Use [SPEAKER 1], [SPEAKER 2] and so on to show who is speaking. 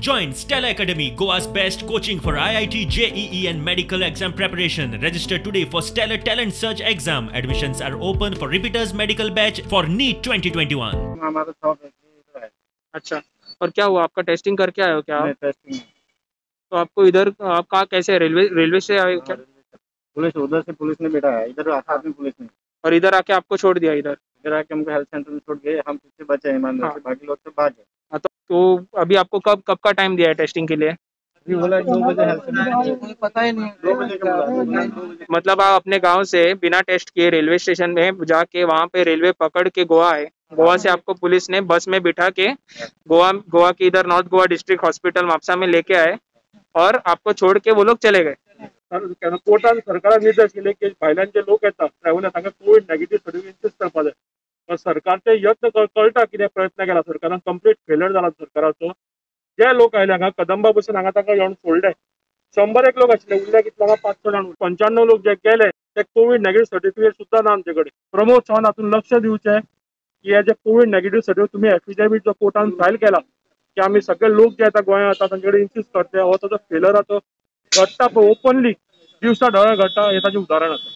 [SPEAKER 1] Join Stella Academy, Goa's best coaching for IIT, JEE and medical exam preparation. Register today for Stellar Talent Search exam. Admissions are open for repeaters medical batch for NEET 2021.
[SPEAKER 2] हमारा shop है।
[SPEAKER 3] अच्छा, और क्या हुआ? आपका testing करके आए हो क्या आप?
[SPEAKER 2] टेस्टिंग
[SPEAKER 3] तो आपको इधर आप कहाँ कैसे रेलवे से आए हो क्या?
[SPEAKER 2] पुलिस उधर से पुलिस ने बैठा है, इधर साथ में पुलिस ने,
[SPEAKER 3] और इधर आके आपको छोड़ दिया इधर
[SPEAKER 2] आके हमको हेल्थ सेंटर में छोड़ गए। हम पीछे बचे हैं ईमानदार से, बाकी लोग तो भाग गए।
[SPEAKER 3] हाँ, तो अभी आपको कब का टाइम दिया है टेस्टिंग के लिए?
[SPEAKER 2] अभी बोला 2 बजे हेल्थ सेंटर, कोई पता ही नहीं। 2 बजे का बोला, 2 बजे।
[SPEAKER 3] मतलब आप अपने गांव से बिना टेस्ट किए रेलवे स्टेशन में जाके वहां पे रेलवे पकड़ के गोवा आए। गोवा से आपको पुलिस ने बस में बिठा के गोवा की इधर north Goa district hospital Mapusa में लेके आए और आपको छोड़ के वो लोग चले गए।
[SPEAKER 4] कोर्टान सरकारान निर्देश केले की भायल्यान जे लोक येतात ट्रॅव्हलर तांकां कोविड नेगेटिव्ह सर्टिफिकेट करपा जाय। पण सरकारचे यत्न कळटा कितें प्रयत्न केला सरकारान, कंप्लीट फेलर जाला सरकाराचो। जे लोक आयले हांगा कदंबा बसून हांगा तांकां येवन सोडले। 101 लोक आशिल्ले, उरले कितले हांगा 5 जाण। 95 लोक जे गेले ते कोविड नेगेटिव्ह सर्टिफिकेट सुद्धा ना आमचे कडेन। प्रमोद चव्हाण हातून लक्ष दिवचें की हे जे कोविड नेगेटिव्ह सर्टिफिकेट तुम्ही एफिडेविट जो कोर्टान फायल केला की आम्ही सगळे लोक जे येतात गोंयांत येतात तांचे कडेन इन्सिस्ट करते, हो ताचो फेलराचो घडटा पळय ओपनली दिवसा ढवळे घडटा, हे ताचें उदाहरण आसा।